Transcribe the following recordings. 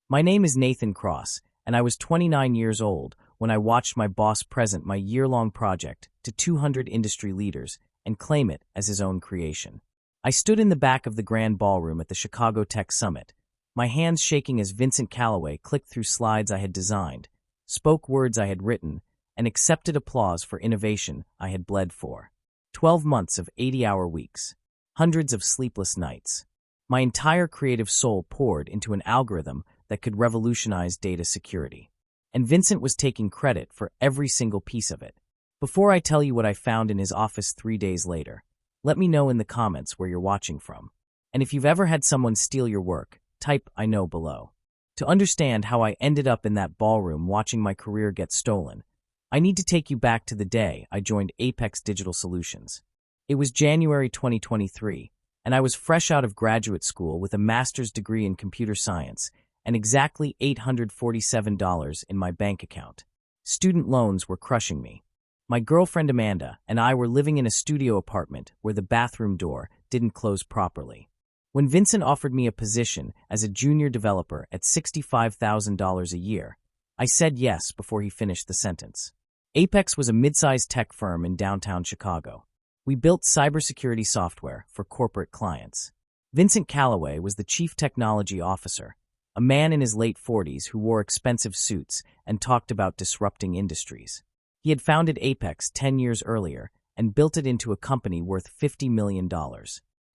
My name is Nathan Cross, and I was 29 years old when I watched my boss present my year-long project to 200 industry leaders and claim it as his own creation. I stood in the back of the grand ballroom at the Chicago Tech Summit, my hands shaking as Vincent Callaway clicked through slides I had designed, spoke words I had written, and accepted applause for innovation I had bled for. 12 months of 80-hour weeks, hundreds of sleepless nights. My entire creative soul poured into an algorithm that could revolutionize data security. And Vincent was taking credit for every single piece of it. Before I tell you what I found in his office 3 days later, let me know in the comments where you're watching from. And if you've ever had someone steal your work, type "I know" below. To understand how I ended up in that ballroom watching my career get stolen, I need to take you back to the day I joined Apex Digital Solutions. It was January 2023, and I was fresh out of graduate school with a master's degree in computer science and exactly $847 in my bank account. Student loans were crushing me. My girlfriend Amanda and I were living in a studio apartment where the bathroom door didn't close properly. When Vincent offered me a position as a junior developer at $65,000 a year, I said yes before he finished the sentence. Apex was a mid-sized tech firm in downtown Chicago. We built cybersecurity software for corporate clients. Vincent Callaway was the chief technology officer, a man in his late 40s who wore expensive suits and talked about disrupting industries. He had founded Apex 10 years earlier and built it into a company worth $50 million.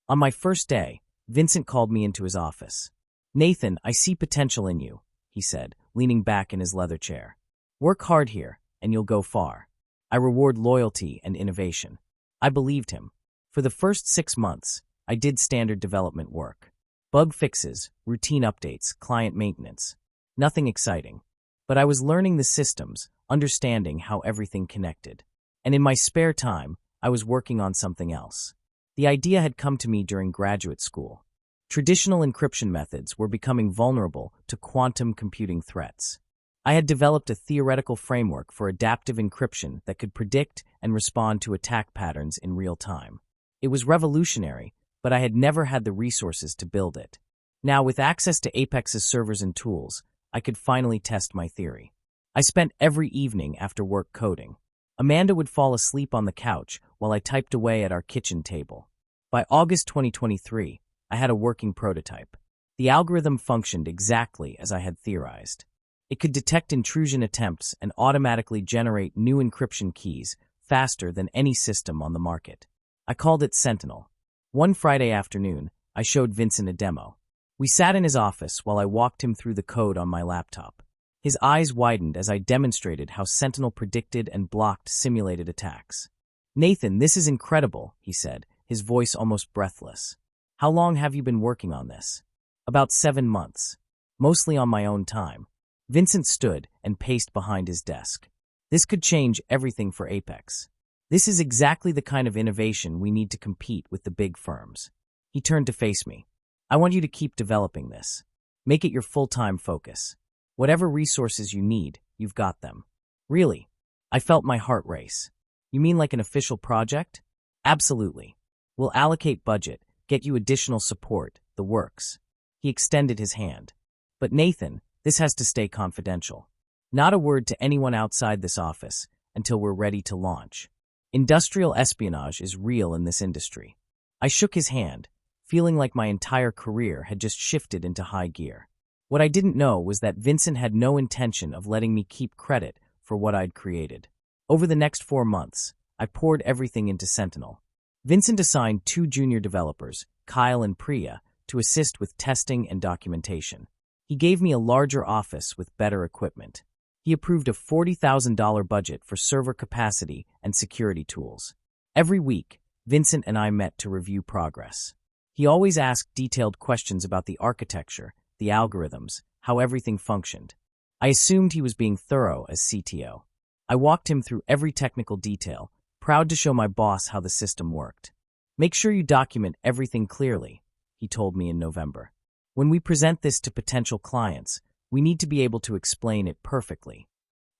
On my first day, Vincent called me into his office. "Nathan, I see potential in you," he said, leaning back in his leather chair. "Work hard here, and you'll go far. I reward loyalty and innovation." I believed him. For the first 6 months, I did standard development work. Bug fixes, routine updates, client maintenance. Nothing exciting. But I was learning the systems, understanding how everything connected. And in my spare time, I was working on something else. The idea had come to me during graduate school. Traditional encryption methods were becoming vulnerable to quantum computing threats. I had developed a theoretical framework for adaptive encryption that could predict and respond to attack patterns in real time. It was revolutionary, but I had never had the resources to build it. Now, with access to Apex's servers and tools, I could finally test my theory. I spent every evening after work coding. Amanda would fall asleep on the couch while I typed away at our kitchen table. By August 2023, I had a working prototype. The algorithm functioned exactly as I had theorized. It could detect intrusion attempts and automatically generate new encryption keys faster than any system on the market. I called it Sentinel. One Friday afternoon, I showed Vincent a demo. We sat in his office while I walked him through the code on my laptop. His eyes widened as I demonstrated how Sentinel predicted and blocked simulated attacks. "Nathan, this is incredible," he said, his voice almost breathless. "How long have you been working on this?" "About 7 months. Mostly on my own time." Vincent stood and paced behind his desk. "This could change everything for Apex. This is exactly the kind of innovation we need to compete with the big firms." He turned to face me. "I want you to keep developing this. Make it your full-time focus. Whatever resources you need, you've got them." "Really?" I felt my heart race. "You mean like an official project?" "Absolutely. We'll allocate budget, get you additional support, the works." He extended his hand. "But Nathan, this has to stay confidential. Not a word to anyone outside this office until we're ready to launch. Industrial espionage is real in this industry." I shook his hand, feeling like my entire career had just shifted into high gear. What I didn't know was that Vincent had no intention of letting me keep credit for what I'd created. Over the next 4 months, I poured everything into Sentinel. Vincent assigned 2 junior developers, Kyle and Priya, to assist with testing and documentation. He gave me a larger office with better equipment. He approved a $40,000 budget for server capacity and security tools. Every week, Vincent and I met to review progress. He always asked detailed questions about the architecture, the algorithms, how everything functioned. I assumed he was being thorough as CTO. I walked him through every technical detail, proud to show my boss how the system worked. "Make sure you document everything clearly," he told me in November. "When we present this to potential clients, we need to be able to explain it perfectly."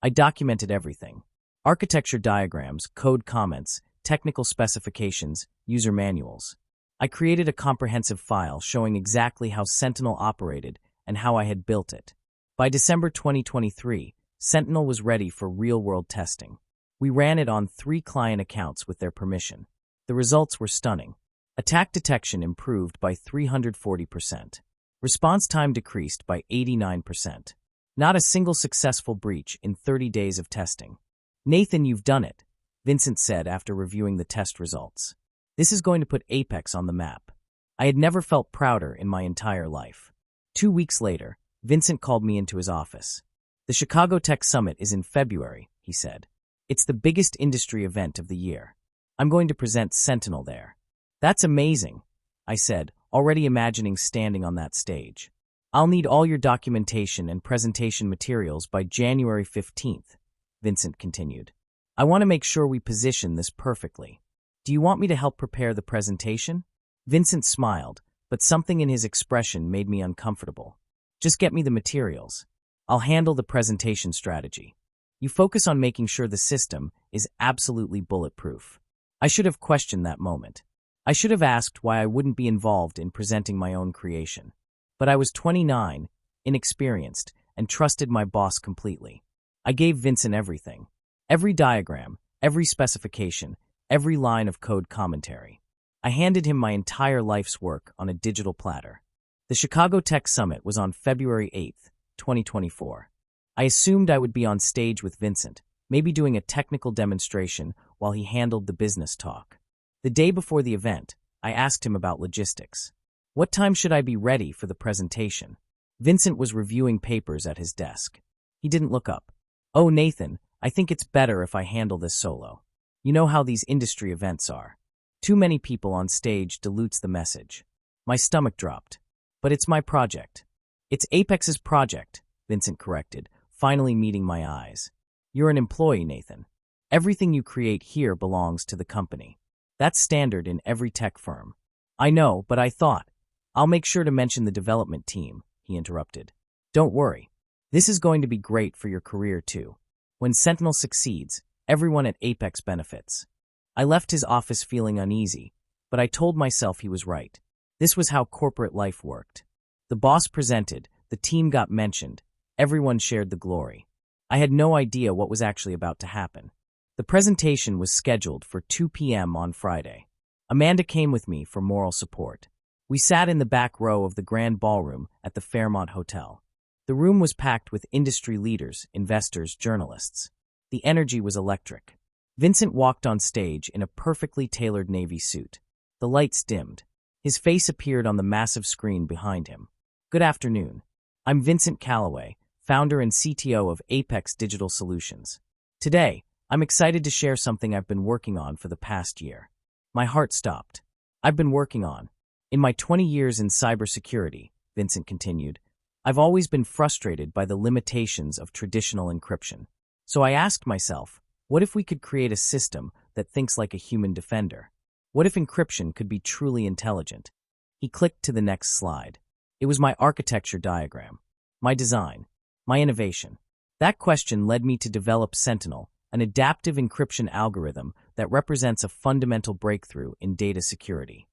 I documented everything. Architecture diagrams, code comments, technical specifications, user manuals. I created a comprehensive file showing exactly how Sentinel operated and how I had built it. By December 2023, Sentinel was ready for real-world testing. We ran it on 3 client accounts with their permission. The results were stunning. Attack detection improved by 340%. Response time decreased by 89%. Not a single successful breach in 30 days of testing. "Nathan, you've done it," Vincent said after reviewing the test results. "This is going to put Apex on the map." I had never felt prouder in my entire life. 2 weeks later, Vincent called me into his office. "The Chicago Tech Summit is in February," he said. "It's the biggest industry event of the year. I'm going to present Sentinel there." "That's amazing," I said, already imagining standing on that stage. "I'll need all your documentation and presentation materials by January 15th, Vincent continued. "I want to make sure we position this perfectly. Do you want me to help prepare the presentation?" Vincent smiled, but something in his expression made me uncomfortable. "Just get me the materials. I'll handle the presentation strategy. You focus on making sure the system is absolutely bulletproof." I should have questioned that moment. I should have asked why I wouldn't be involved in presenting my own creation. But I was 29, inexperienced, and trusted my boss completely. I gave Vincent everything. Every diagram, every specification, every line of code commentary. I handed him my entire life's work on a digital platter. The Chicago Tech Summit was on February 8th, 2024. I assumed I would be on stage with Vincent, maybe doing a technical demonstration while he handled the business talk. The day before the event, I asked him about logistics. What time should I be ready for the presentation? Vincent was reviewing papers at his desk. He didn't look up. "Oh, Nathan, I think it's better if I handle this solo. You know how these industry events are. Too many people on stage dilutes the message." My stomach dropped. "But it's my project." "It's Apex's project," Vincent corrected, finally meeting my eyes. "You're an employee, Nathan. Everything you create here belongs to the company. That's standard in every tech firm." "I know, but I thought." "I'll make sure to mention the development team," he interrupted. "Don't worry. This is going to be great for your career, too. When Sentinel succeeds, everyone at Apex benefits." I left his office feeling uneasy, but I told myself he was right. This was how corporate life worked. The boss presented, the team got mentioned, everyone shared the glory. I had no idea what was actually about to happen. The presentation was scheduled for 2 p.m. on Friday. Amanda came with me for moral support. We sat in the back row of the grand ballroom at the Fairmont Hotel. The room was packed with industry leaders, investors, journalists. The energy was electric. Vincent walked on stage in a perfectly tailored navy suit. The lights dimmed. His face appeared on the massive screen behind him. "Good afternoon. I'm Vincent Calloway, founder and CTO of Apex Digital Solutions. Today, I'm excited to share something I've been working on for the past year." My heart stopped. "I've been working on." "In my 20 years in cybersecurity," Vincent continued, "I've always been frustrated by the limitations of traditional encryption. So I asked myself, what if we could create a system that thinks like a human defender? What if encryption could be truly intelligent?" He clicked to the next slide. It was my architecture diagram, my design, my innovation. That question led me to develop Sentinel, an adaptive encryption algorithm that represents a fundamental breakthrough in data security.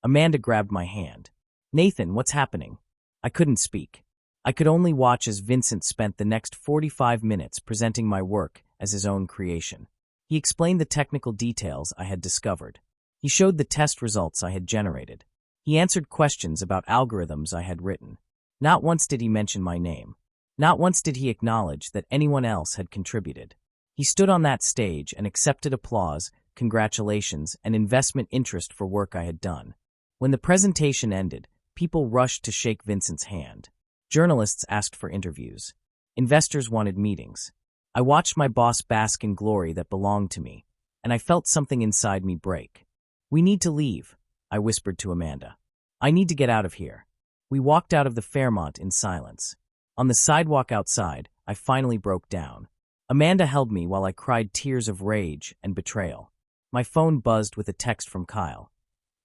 Amanda grabbed my hand. "Nathan, what's happening?" I couldn't speak. I could only watch as Vincent spent the next 45 minutes presenting my work as his own creation. He explained the technical details I had discovered. He showed the test results I had generated. He answered questions about algorithms I had written. Not once did he mention my name. Not once did he acknowledge that anyone else had contributed. He stood on that stage and accepted applause, congratulations, and investment interest for work I had done. When the presentation ended, people rushed to shake Vincent's hand. Journalists asked for interviews. Investors wanted meetings. I watched my boss bask in glory that belonged to me, and I felt something inside me break. "We need to leave," I whispered to Amanda. "I need to get out of here." We walked out of the Fairmont in silence. On the sidewalk outside, I finally broke down. Amanda held me while I cried tears of rage and betrayal. My phone buzzed with a text from Kyle.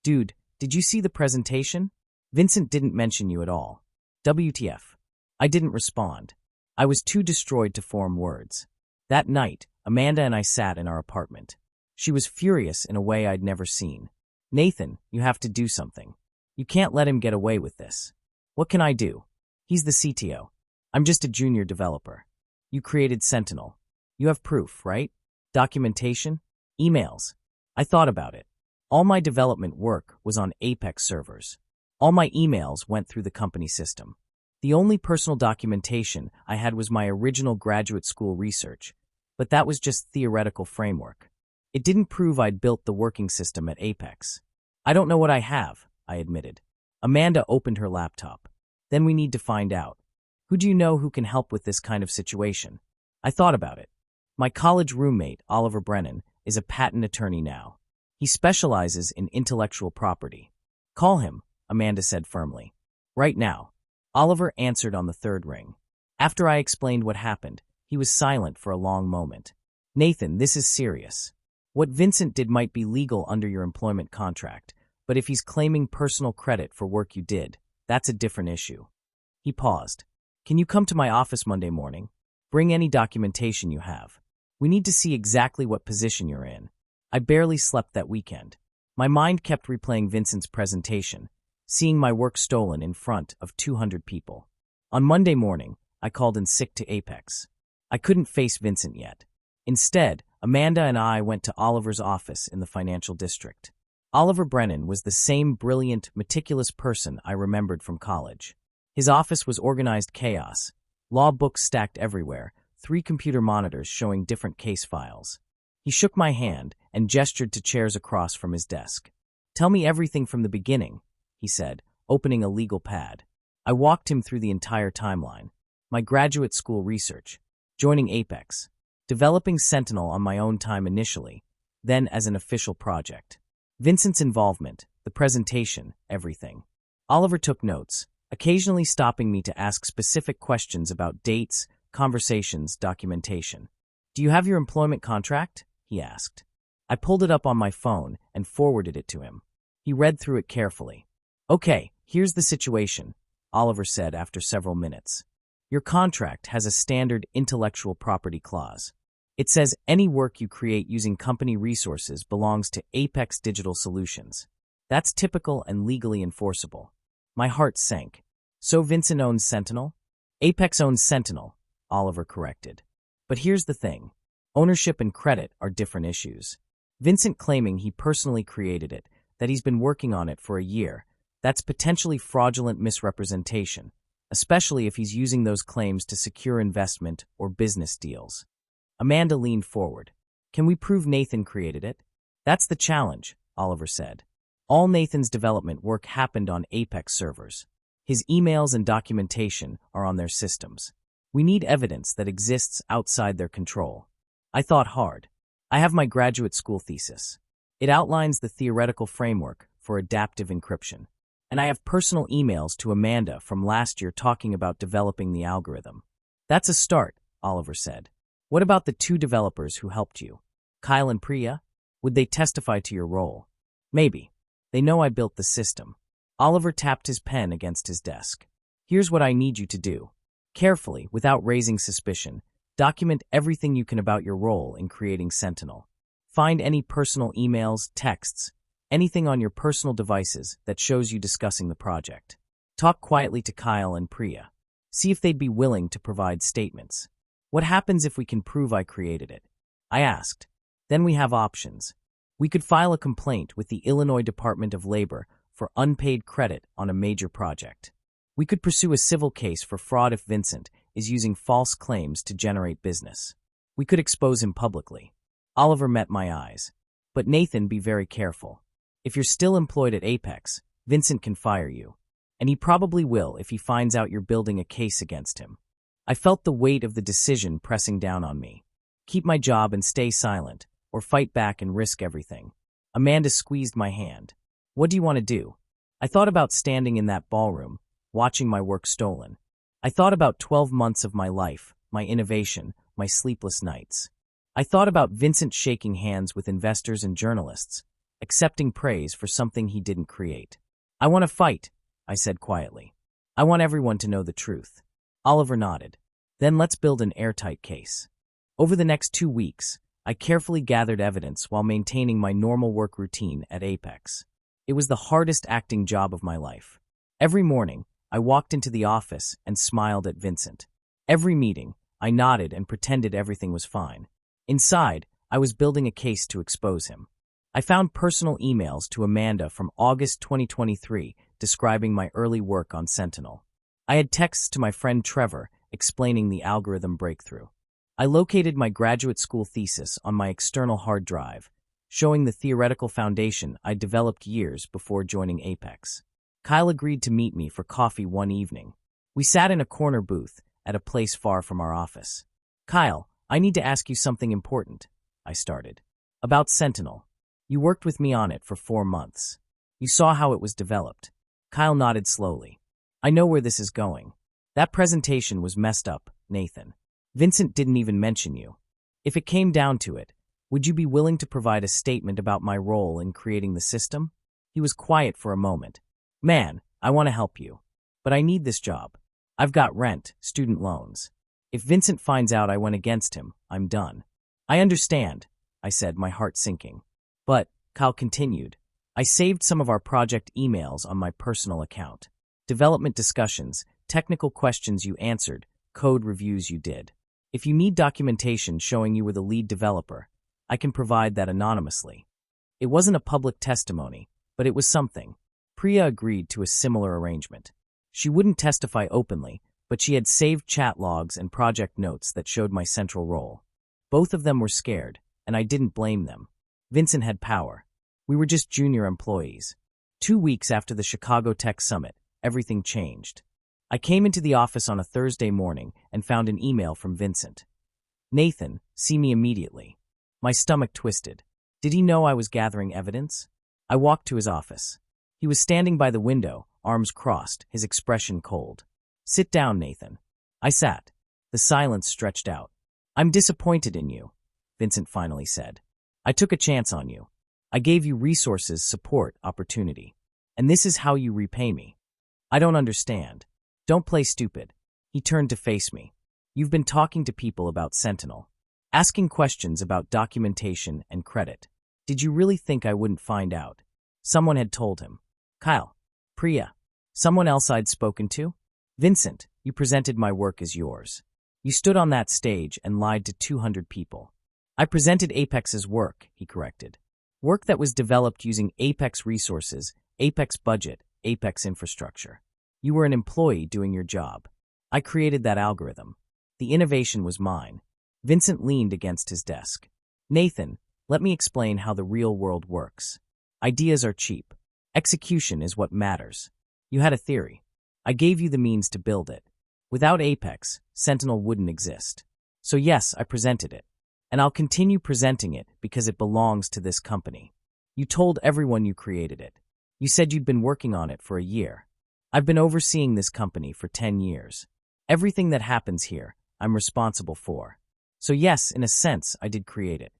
"Dude, did you see the presentation? Vincent didn't mention you at all. WTF?" I didn't respond. I was too destroyed to form words. That night, Amanda and I sat in our apartment. She was furious in a way I'd never seen. "Nathan, you have to do something. You can't let him get away with this." "What can I do? He's the CTO." I'm just a junior developer. You created Sentinel. You have proof, right? Documentation? Emails. I thought about it. All my development work was on Apex servers. All my emails went through the company system. The only personal documentation I had was my original graduate school research, but that was just theoretical framework. It didn't prove I'd built the working system at Apex. I don't know what I have, I admitted. Amanda opened her laptop. Then we need to find out. Who do you know who can help with this kind of situation? I thought about it. My college roommate, Oliver Brennan, is a patent attorney now. He specializes in intellectual property. Call him, Amanda said firmly. Right now. Oliver answered on the third ring. After I explained what happened, he was silent for a long moment. Nathan, this is serious. What Vincent did might be legal under your employment contract, but if he's claiming personal credit for work you did, that's a different issue. He paused. Can you come to my office Monday morning? Bring any documentation you have. We need to see exactly what position you're in. I barely slept that weekend. My mind kept replaying Vincent's presentation, seeing my work stolen in front of 200 people. On Monday morning, I called in sick to Apex. I couldn't face Vincent yet. Instead, Amanda and I went to Oliver's office in the financial district. Oliver Brennan was the same brilliant, meticulous person I remembered from college. His office was organized chaos, law books stacked everywhere, 3 computer monitors showing different case files. He shook my hand and gestured to chairs across from his desk. Tell me everything from the beginning, he said, opening a legal pad. I walked him through the entire timeline. My graduate school research, joining Apex, developing Sentinel on my own time initially, then as an official project. Vincent's involvement, the presentation, everything. Oliver took notes, occasionally stopping me to ask specific questions about dates, conversations, documentation. Do you have your employment contract? He asked. I pulled it up on my phone and forwarded it to him. He read through it carefully. Okay, here's the situation, Oliver said after several minutes. Your contract has a standard intellectual property clause. It says any work you create using company resources belongs to Apex Digital Solutions. That's typical and legally enforceable. My heart sank. So Vincent owns Sentinel? Apex owns Sentinel, Oliver corrected. But here's the thing. Ownership and credit are different issues. Vincent claiming he personally created it, that he's been working on it for a year, that's potentially fraudulent misrepresentation, especially if he's using those claims to secure investment or business deals. Amanda leaned forward. Can we prove Nathan created it? That's the challenge, Oliver said. All Nathan's development work happened on Apex servers. His emails and documentation are on their systems. We need evidence that exists outside their control. I thought hard. I have my graduate school thesis. It outlines the theoretical framework for adaptive encryption. And I have personal emails to Amanda from last year talking about developing the algorithm. That's a start, Oliver said. What about the 2 developers who helped you? Kyle and Priya? Would they testify to your role? Maybe. They know I built the system. Oliver tapped his pen against his desk. Here's what I need you to do. Carefully, without raising suspicion, document everything you can about your role in creating Sentinel. Find any personal emails, texts, anything on your personal devices that shows you discussing the project. Talk quietly to Kyle and Priya. See if they'd be willing to provide statements. What happens if we can prove I created it? I asked. Then we have options. We could file a complaint with the Illinois Department of Labor for unpaid credit on a major project. We could pursue a civil case for fraud if Vincent is using false claims to generate business. We could expose him publicly. Oliver met my eyes. But Nathan, be very careful. If you're still employed at Apex, Vincent can fire you. And he probably will if he finds out you're building a case against him. I felt the weight of the decision pressing down on me. Keep my job and stay silent, or fight back and risk everything. Amanda squeezed my hand. What do you want to do? I thought about standing in that ballroom, watching my work stolen. I thought about 12 months of my life, my innovation, my sleepless nights. I thought about Vincent shaking hands with investors and journalists, accepting praise for something he didn't create. I want to fight, I said quietly. I want everyone to know the truth. Oliver nodded. Then let's build an airtight case. Over the next 2 weeks, I carefully gathered evidence while maintaining my normal work routine at Apex. It was the hardest acting job of my life. Every morning, I walked into the office and smiled at Vincent. Every meeting, I nodded and pretended everything was fine. Inside, I was building a case to expose him. I found personal emails to Amanda from August 2023 describing my early work on Sentinel. I had texts to my friend Trevor explaining the algorithm breakthrough. I located my graduate school thesis on my external hard drive, showing the theoretical foundation I'd developed years before joining Apex. Kyle agreed to meet me for coffee one evening. We sat in a corner booth at a place far from our office. "Kyle, I need to ask you something important," I started. "About Sentinel. You worked with me on it for 4 months. You saw how it was developed." Kyle nodded slowly. "I know where this is going. That presentation was messed up, Nathan. Vincent didn't even mention you. If it came down to it, would you be willing to provide a statement about my role in creating the system?" He was quiet for a moment. "Man, I want to help you. But I need this job. I've got rent, student loans. If Vincent finds out I went against him, I'm done." "I understand," I said, my heart sinking. "But," Kyle continued, "I saved some of our project emails on my personal account. Development discussions, technical questions you answered, code reviews you did. If you need documentation showing you were the lead developer, I can provide that anonymously." It wasn't a public testimony, but it was something. Priya agreed to a similar arrangement. She wouldn't testify openly, but she had saved chat logs and project notes that showed my central role. Both of them were scared, and I didn't blame them. Vincent had power. We were just junior employees. 2 weeks after the Chicago Tech Summit, everything changed. I came into the office on a Thursday morning and found an email from Vincent. "Nathan, see me immediately." My stomach twisted. Did he know I was gathering evidence? I walked to his office. He was standing by the window, arms crossed, his expression cold. "Sit down, Nathan." I sat. The silence stretched out. "I'm disappointed in you," Vincent finally said. "I took a chance on you. I gave you resources, support, opportunity. And this is how you repay me." "I don't understand." "Don't play stupid." He turned to face me. "You've been talking to people about Sentinel, asking questions about documentation and credit. Did you really think I wouldn't find out?" Someone had told him. Kyle, Priya, someone else I'd spoken to? "Vincent, you presented my work as yours. You stood on that stage and lied to 200 people." "I presented Apex's work," he corrected. "Work that was developed using Apex resources, Apex budget, Apex infrastructure. You were an employee doing your job. I created that algorithm. The innovation was mine." Vincent leaned against his desk. "Nathan, let me explain how the real world works. Ideas are cheap. Execution is what matters. You had a theory. I gave you the means to build it. Without Apex, Sentinel wouldn't exist. So yes, I presented it. And I'll continue presenting it because it belongs to this company. You told everyone you created it. You said you'd been working on it for a year. I've been overseeing this company for 10 years. Everything that happens here, I'm responsible for. So yes, in a sense, I did create it."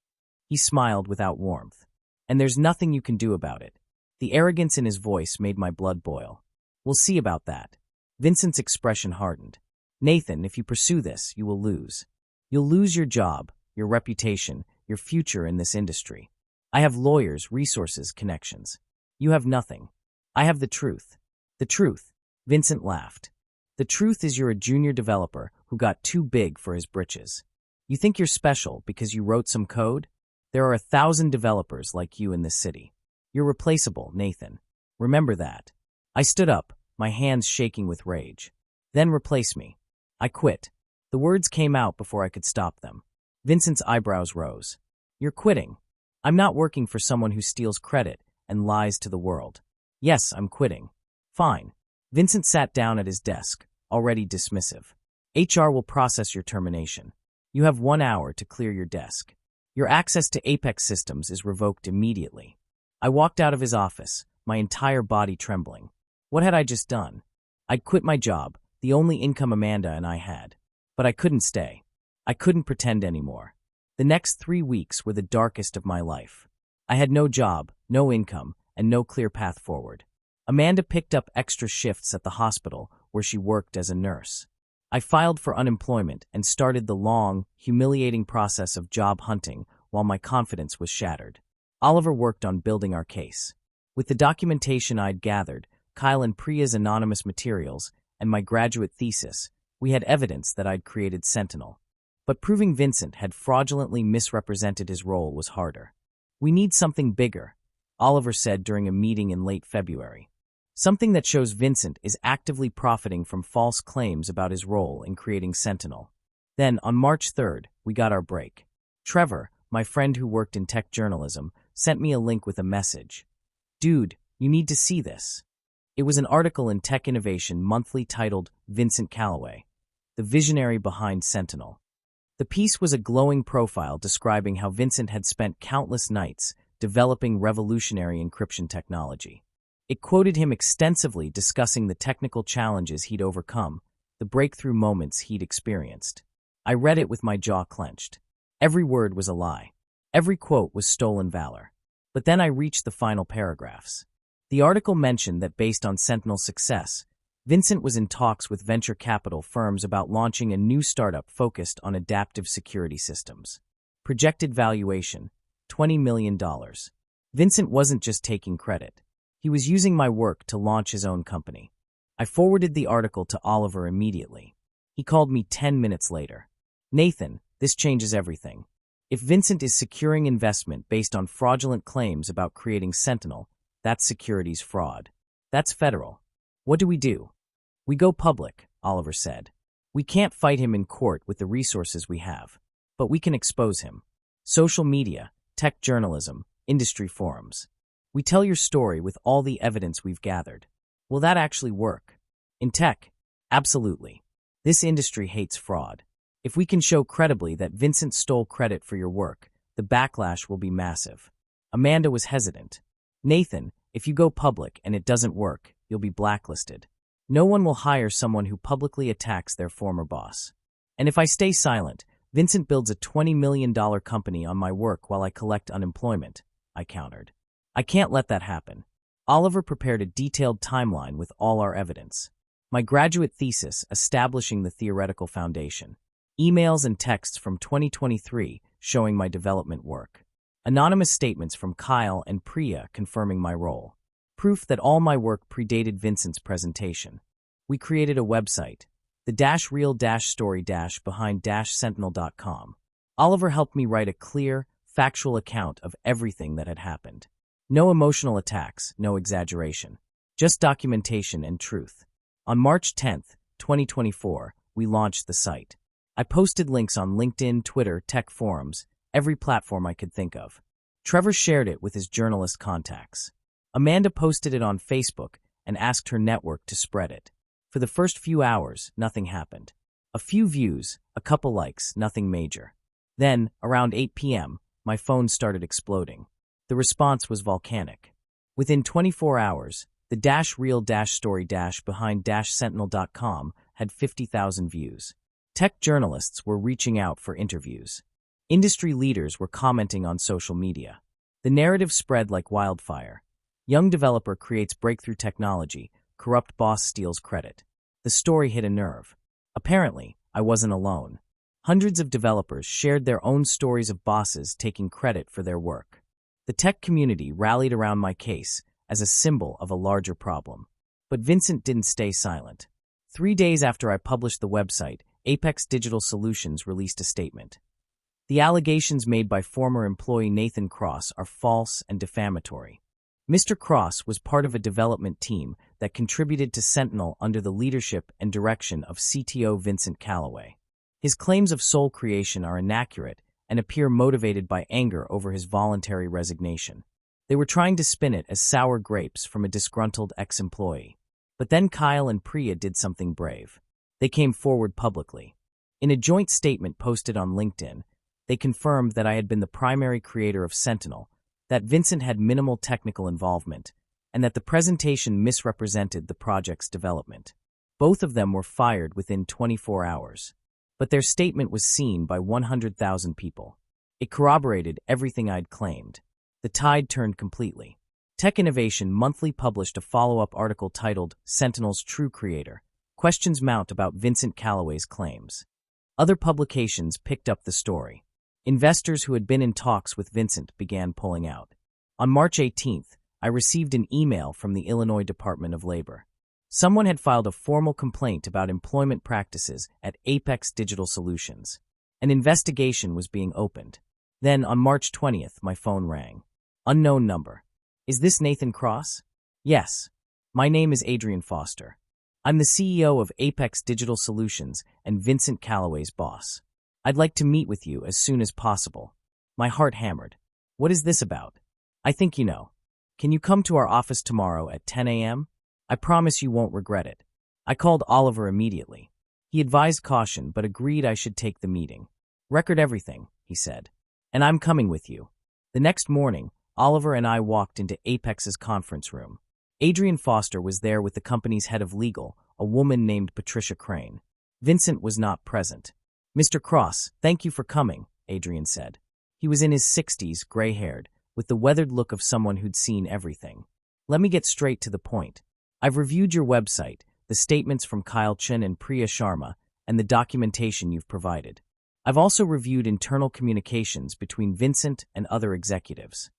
He smiled without warmth. "And there's nothing you can do about it." The arrogance in his voice made my blood boil. "We'll see about that." Vincent's expression hardened. "Nathan, if you pursue this, you will lose. You'll lose your job, your reputation, your future in this industry. I have lawyers, resources, connections. You have nothing. I have the truth." "The truth?" Vincent laughed. "The truth is you're a junior developer who got too big for his britches. You think you're special because you wrote some code? There are 1,000 developers like you in this city. You're replaceable, Nathan. Remember that." I stood up, my hands shaking with rage. "Then replace me." I quit. The words came out before I could stop them. Vincent's eyebrows rose. "You're quitting." "I'm not working for someone who steals credit and lies to the world." "Yes, I'm quitting." "Fine." Vincent sat down at his desk, already dismissive. "HR will process your termination. You have 1 hour to clear your desk. Your access to Apex systems is revoked immediately." I walked out of his office, my entire body trembling. What had I just done? I'd quit my job, the only income Amanda and I had. But I couldn't stay. I couldn't pretend anymore. The next 3 weeks were the darkest of my life. I had no job, no income, and no clear path forward. Amanda picked up extra shifts at the hospital where she worked as a nurse. I filed for unemployment and started the long, humiliating process of job hunting while my confidence was shattered. Oliver worked on building our case. With the documentation I'd gathered, Kyle and Priya's anonymous materials, and my graduate thesis, We had evidence that I'd created Sentinel. But proving Vincent had fraudulently misrepresented his role was harder. "We need something bigger," Oliver said during a meeting in late February. "Something that shows Vincent is actively profiting from false claims about his role in creating Sentinel." Then, on March 3rd, we got our break. Trevor, my friend who worked in tech journalism, sent me a link with a message. "Dude, you need to see this." It was an article in Tech Innovation Monthly titled Vincent Callaway, the visionary behind Sentinel. The piece was a glowing profile describing how Vincent had spent countless nights developing revolutionary encryption technology. It quoted him extensively discussing the technical challenges he'd overcome, the breakthrough moments he'd experienced. I read it with my jaw clenched. Every word was a lie. Every quote was stolen valor. But then I reached the final paragraphs. The article mentioned that based on Sentinel's success, Vincent was in talks with venture capital firms about launching a new startup focused on adaptive security systems. Projected valuation, $20 million. Vincent wasn't just taking credit. He was using my work to launch his own company. I forwarded the article to Oliver immediately. He called me 10 minutes later. "Nathan, this changes everything. If Vincent is securing investment based on fraudulent claims about creating Sentinel, that's securities fraud. That's federal. What do?" "We go public," Oliver said. "We can't fight him in court with the resources we have, but we can expose him. Social media, tech journalism, industry forums. We tell your story with all the evidence we've gathered." "Will that actually work?" "In tech, absolutely. This industry hates fraud. If we can show credibly that Vincent stole credit for your work, the backlash will be massive." Amanda was hesitant. "Nathan, if you go public and it doesn't work, you'll be blacklisted. No one will hire someone who publicly attacks their former boss. And if I stay silent, Vincent builds a $20 million company on my work while I collect unemployment," I countered. "I can't let that happen." Oliver prepared a detailed timeline with all our evidence. My graduate thesis establishing the theoretical foundation. Emails and texts from 2023 showing my development work. Anonymous statements from Kyle and Priya confirming my role. Proof that all my work predated Vincent's presentation. We created a website, the real-story-behind-sentinel.com. Oliver helped me write a clear, factual account of everything that had happened. No emotional attacks, no exaggeration. Just documentation and truth. On March 10th, 2024, we launched the site. I posted links on LinkedIn, Twitter, tech forums, every platform I could think of. Trevor shared it with his journalist contacts. Amanda posted it on Facebook and asked her network to spread it. For the first few hours, nothing happened. A few views, a couple likes, nothing major. Then, around 8 p.m., my phone started exploding. The response was volcanic. Within 24 hours, the real-story-behind-sentinel.com had 50,000 views. Tech journalists were reaching out for interviews. Industry leaders were commenting on social media. The narrative spread like wildfire. Young developer creates breakthrough technology, corrupt boss steals credit. The story hit a nerve. Apparently, I wasn't alone. Hundreds of developers shared their own stories of bosses taking credit for their work. The tech community rallied around my case as a symbol of a larger problem. But Vincent didn't stay silent. 3 days after I published the website, Apex Digital Solutions released a statement. The allegations made by former employee Nathan Cross are false and defamatory. Mr. Cross was part of a development team that contributed to Sentinel under the leadership and direction of CTO Vincent Callaway. His claims of sole creation are inaccurate and appear motivated by anger over his voluntary resignation. They were trying to spin it as sour grapes from a disgruntled ex-employee. But then Kyle and Priya did something brave. They came forward publicly. In a joint statement posted on LinkedIn, they confirmed that I had been the primary creator of Sentinel, that Vincent had minimal technical involvement, and that the presentation misrepresented the project's development. Both of them were fired within 24 hours. But their statement was seen by 100,000 people. It corroborated everything I'd claimed. The tide turned completely. Tech Innovation Monthly published a follow-up article titled Sentinel's True Creator. Questions mount about Vincent Callaway's claims. Other publications picked up the story. Investors who had been in talks with Vincent began pulling out. On March 18th, I received an email from the Illinois Department of Labor. Someone had filed a formal complaint about employment practices at Apex Digital Solutions. An investigation was being opened. Then, on March 20th, my phone rang. Unknown number. Is this Nathan Cross? Yes. My name is Adrian Foster. I'm the CEO of Apex Digital Solutions and Vincent Callaway's boss. I'd like to meet with you as soon as possible. My heart hammered. What is this about? I think you know. Can you come to our office tomorrow at 10 a.m.? I promise you won't regret it. I called Oliver immediately. He advised caution but agreed I should take the meeting. Record everything, he said. And I'm coming with you. The next morning, Oliver and I walked into Apex's conference room. Adrian Foster was there with the company's head of legal, a woman named Patricia Crane. Vincent was not present. Mr. Cross, thank you for coming, Adrian said. He was in his 60s, gray-haired, with the weathered look of someone who'd seen everything. Let me get straight to the point. I've reviewed your website, the statements from Kyle Chen and Priya Sharma, and the documentation you've provided. I've also reviewed internal communications between Vincent and other executives.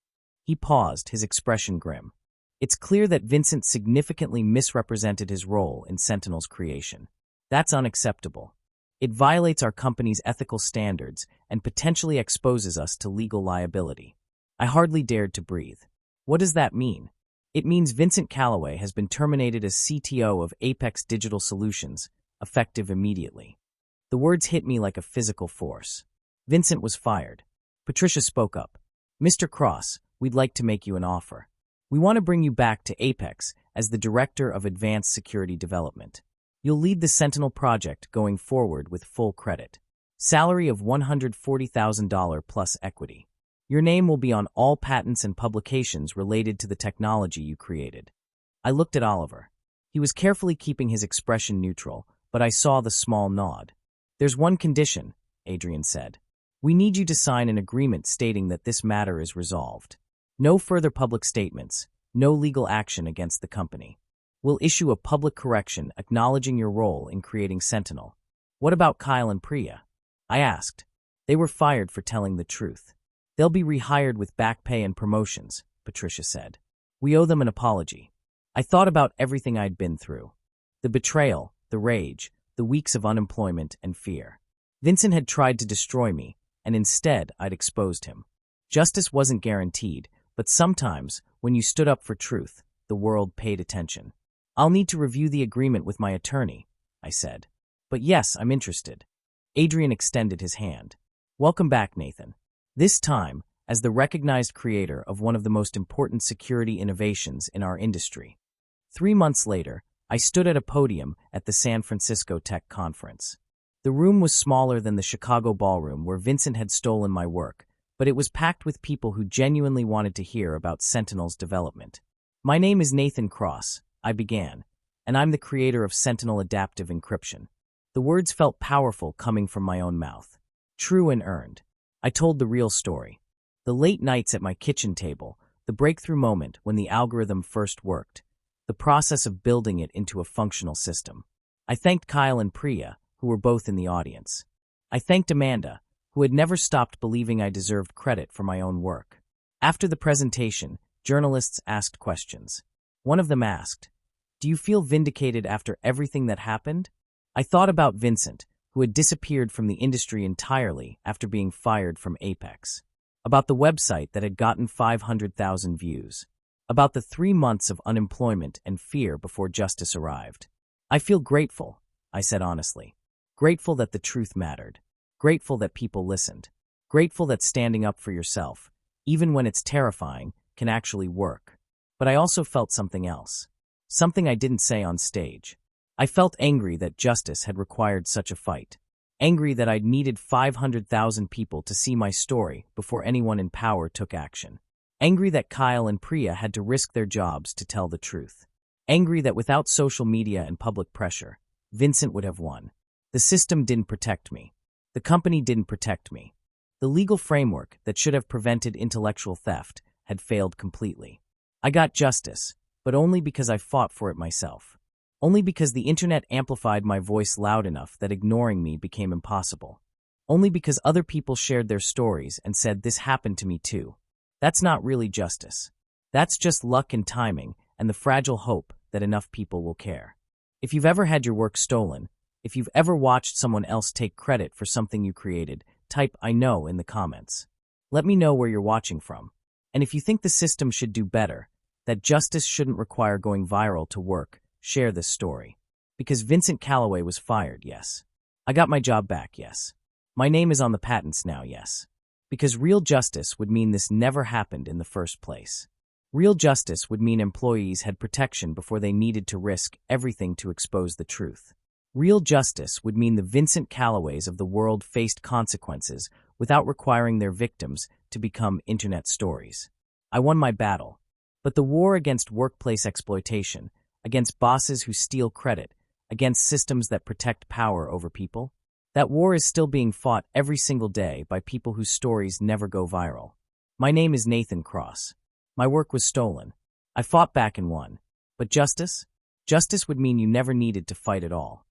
He paused, his expression grim. It's clear that Vincent significantly misrepresented his role in Sentinel's creation. That's unacceptable. It violates our company's ethical standards and potentially exposes us to legal liability. I hardly dared to breathe. What does that mean? It means Vincent Callaway has been terminated as CTO of Apex Digital Solutions, effective immediately. The words hit me like a physical force. Vincent was fired. Patricia spoke up. Mr. Cross, we'd like to make you an offer. We want to bring you back to Apex as the Director of Advanced Security Development. You'll lead the Sentinel project going forward with full credit. Salary of $140,000 plus equity. Your name will be on all patents and publications related to the technology you created. I looked at Oliver. He was carefully keeping his expression neutral, but I saw the small nod. There's one condition, Adrian said. We need you to sign an agreement stating that this matter is resolved. No further public statements, no legal action against the company. We'll issue a public correction acknowledging your role in creating Sentinel. What about Kyle and Priya? I asked. They were fired for telling the truth. They'll be rehired with back pay and promotions, Patricia said. We owe them an apology. I thought about everything I'd been through. The betrayal, the rage, the weeks of unemployment and fear. Vincent had tried to destroy me, and instead I'd exposed him. Justice wasn't guaranteed, but sometimes, when you stood up for truth, the world paid attention. I'll need to review the agreement with my attorney, I said. But yes, I'm interested. Adrian extended his hand. Welcome back, Nathan. This time, as the recognized creator of one of the most important security innovations in our industry. 3 months later, I stood at a podium at the San Francisco Tech Conference. The room was smaller than the Chicago ballroom where Vincent had stolen my work, but it was packed with people who genuinely wanted to hear about Sentinel's development. My name is Nathan Cross, I began, and I'm the creator of Sentinel Adaptive Encryption. The words felt powerful coming from my own mouth. True and earned. I told the real story. The late nights at my kitchen table, the breakthrough moment when the algorithm first worked, the process of building it into a functional system. I thanked Kyle and Priya, who were both in the audience. I thanked Amanda, who had never stopped believing I deserved credit for my own work. After the presentation, journalists asked questions. One of them asked, "Do you feel vindicated after everything that happened?" I thought about Vincent, who had disappeared from the industry entirely after being fired from Apex. About the website that had gotten 500,000 views. About the 3 months of unemployment and fear before justice arrived. I feel grateful, I said honestly. Grateful that the truth mattered. Grateful that people listened. Grateful that standing up for yourself, even when it's terrifying, can actually work. But I also felt something else. Something I didn't say on stage. I felt angry that justice had required such a fight. Angry that I'd needed 500,000 people to see my story before anyone in power took action. Angry that Kyle and Priya had to risk their jobs to tell the truth. Angry that without social media and public pressure, Vincent would have won. The system didn't protect me. The company didn't protect me. The legal framework that should have prevented intellectual theft had failed completely. I got justice, but only because I fought for it myself. Only because the internet amplified my voice loud enough that ignoring me became impossible. Only because other people shared their stories and said this happened to me too. That's not really justice. That's just luck and timing and the fragile hope that enough people will care. If you've ever had your work stolen, if you've ever watched someone else take credit for something you created, type "I know" in the comments. Let me know where you're watching from. And if you think the system should do better, that justice shouldn't require going viral to work, share this story. Because Vincent Callaway was fired, yes. I got my job back, yes. My name is on the patents now, yes. Because real justice would mean this never happened in the first place. Real justice would mean employees had protection before they needed to risk everything to expose the truth. Real justice would mean the Vincent Callaways of the world faced consequences without requiring their victims to become internet stories. I won my battle. But the war against workplace exploitation, against bosses who steal credit, against systems that protect power over people, that war is still being fought every single day by people whose stories never go viral. My name is Nathan Cross. My work was stolen. I fought back and won. But justice? Justice would mean you never needed to fight at all.